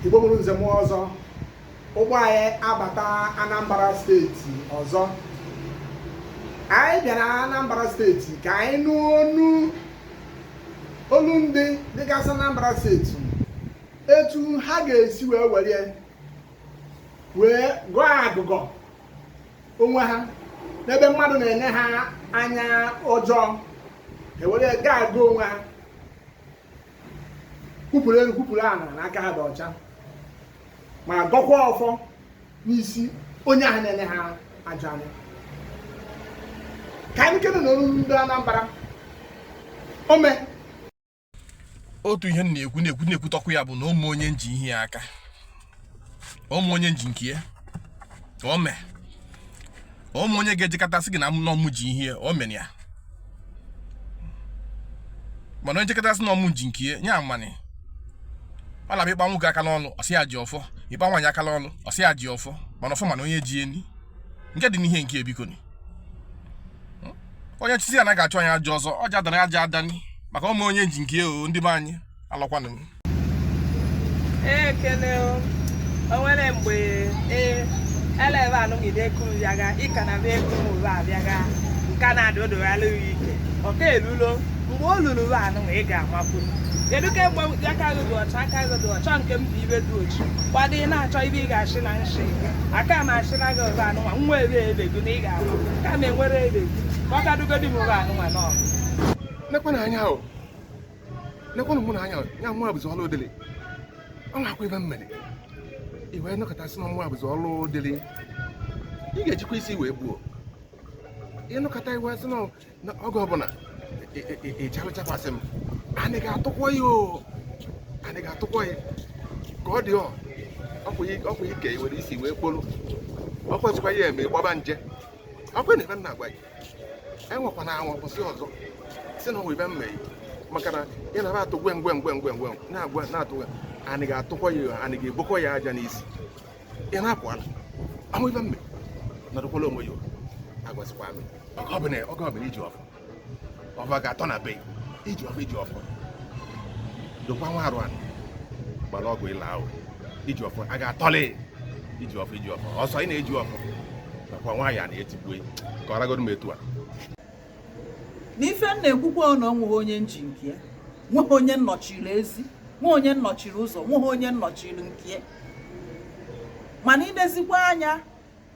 Igbo mụrụ nze m ọzọ ụgbọ anyị abata Anambra steeti ọzọ. Anyị bịara Anambra steeti ka anyị nụ olu ndị dịgasị Anambra steeti etu ha ga-esi were gụọ agụgọ onwe ha n'ebe mmadụ na-enye ha anya ọjọọ, ewere gaa agụ onwe ha, kwupụrụ elu kwupụrụ ala n'aka ha dị ọcha, ma gọkwa ọfọ n'isi onye ahụ na-enye ha ajọ anya. Ka anyị kene n'olu ndị Anambra ome. Otu ihe na-ekwutọkwa ya bụ na ụmụ onye nji ihe ya aka, ụmụ onye nji nke ya ome, ụmụ onye ga-ejekọtasị gị na ọmụ ji ihe omere ya, mana onye jekọtasị na ọmụ ji nke ya nya amani ọ na-abịa ịkpa nwoke aka n'ọnụ ọsị ya ji ọfọ, ịkpa nwaanyị aka n'ọnụ ọsị ya ji ọfọ, mana ọfọ mana onye ji eni nke dị n'ihe nke ebikoni onye chisi ya anaghị achụ anya ajọ ọzọ ọ jadara ya aja adani maka ụmụ onye nji nke o ndị be anyị alọkwanụ m. Ekene o nwere mgbe eleve anụgide kuru ya ga ịka na be ekuru ụwa abịaga nka na-adị odoghalụ ya ike ọka elulo mgbe o luru ụwa anụ ị ga-amakwuru kedu ka egbe aka gị dị ọcha aka gị dị ọcha nke m bụ ibe dị ochi gbado ị na-achọ ibe ị ga-achị na nshi aka m achịla gị ụwa anụnwa nwa ebe gị na ị ga-ahụ ka m enwere ebe gị ka ọ kadugodi m ụwa anụnwa n'ọgụ nekwana anya ahụ nekwana mụ na anya ya mụ abụzi ọlụ dịlị ọ na-akwa ebe mmere iwe nọkọtasị na mụ abụzi ọlụ dịlị ị ga-ejikwa isi wee gbuo ịnụkọta iwe sị na oge ọbụla ịchalụchakwasị m anyị ga-atụkwa ya o anyị ga-atụkwa ya ka ọ dị ọkwa ike were isi wee kpolu ọkwazikwa ya eme gbaba nje ọkwa na ebe m na-agwa gị enwekwana anwa kwụsị ọzọ si na ọnwa ebe mmeri maka na ị na-aba atụ gwe na-agwa na-atụ anyị ga-atụkwa ya anyị ga-ebokwa ya aja n'isi ị na-apụala ọnwa ebe mmeri nọdụkwala onwe ya agwasịkwa amị oge ọbụla iji ọfọ ga-atọ na be iji ọfọ dokwa nwa arụ anị gbara ọgwụ ịla ahụ iji ọfọ a ga-atọlị iji ọfọ ọsọ ị na-eji ọfọ nakwa nwaanyị a na-etigbu ka ọ ragodo m etu a n'ife m na-ekwukwa na ọ nweghị onye nji nke ya, nweghị onye nnọchiri ezi, nweghị onye nnọchiri ụzọ, nweghị onye nnọchiri nke ya. Mana idezikwa anya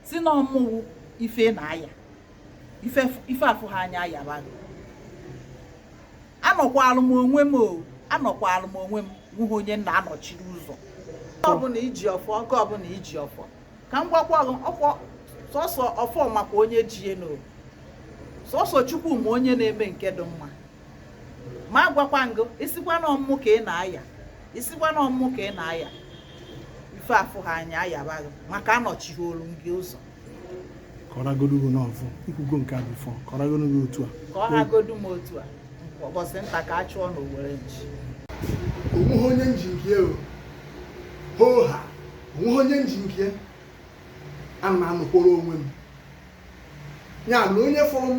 si na ọmụwụ ife na-aya ife afụ ha anya ayabaghị anọkwalụ m onwe m nweghị onye na-anọchiri ụzọ ọbụla iji ọfọ oge ọbụla iji ọfọ ka m gwakwa ọfọ sọsọ ọfọ maka onye ji eno sọsọ Chukwu ma onye na-eme nke dị mma ma gwakwa ngụ isikwa na ọmụmụ ka ị na-aya ife afụ ha anya ayabaghị maka anọchighị olu gị ụzọ Kọragodu n'ọfụ ikwugo nke abụfọ kọragodu gị otu a ka ọ hagodu m otu a ụbọchị nta ka a chụọ n'Owere nji onweghị onye nji nke hoha onweghị onye nji nke a na-anụkwara onwe m ya na onye fụrụ m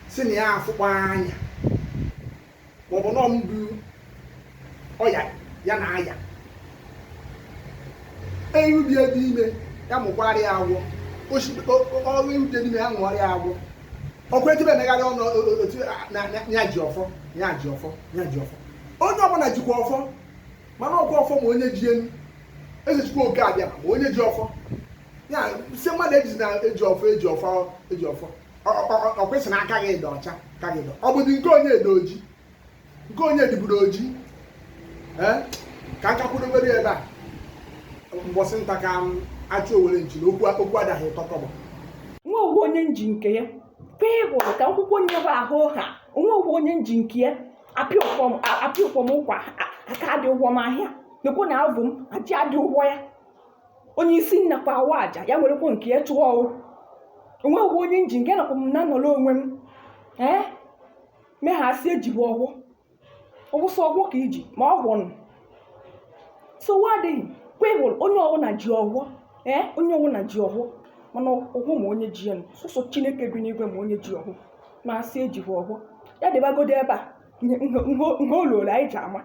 si na ya afụkwa anya maọbụ na ọmbụ ọya ya na aya erubi ebe ime ya mụkwara ya agwọ ọrụ ute n'ime ya ṅụọrọ ya agwọ ọkụ etibe megharị ọnụ otu ya ji ọfọ onye ọbụla jikwa ọfọ mana ọkwa ọfọ ma onye ji enu ezechukwa oke abịa ma onye ji ọfọ ya si mmadụ ejizi na eji ọfọ ọ kwesịrị na aka gị dị ọcha ọ bụdị nke onye edo oji nke onye dịburu oji ka nkakwudobere ebe a mbọsị nta ka m achụ Owere nchi na okwu adaghị tọtọbọ nwa ogwe onye nji nke ya kwee hụrụ ka akwụkwọ nyebe ahụ ha onwe ogwe onye nji nke ya apịa ụkwọm ụkwa aka adị ụgwọ m ahịa mekwa na abụ m aji adị ụgwọ ya onye isi nnakwa awa aja ya werekwa nke ya chụọ onwe ogwe onye nji nke nakwa m na nọrọ onwe m meghasị ejibu ọgwụsọ ọgwọ ka iji ma ọ gwụnụ nsogbu adịghị kwee hụrụ onye ọbụla ji ọgwọ mana ọgwụ ma onye ji enu sọsọ Chineke bi n'igwe ma onye ji ọgwụ ma asị ejibu ọgwọ ya debagodo ebe a nha ololo anyị ji ama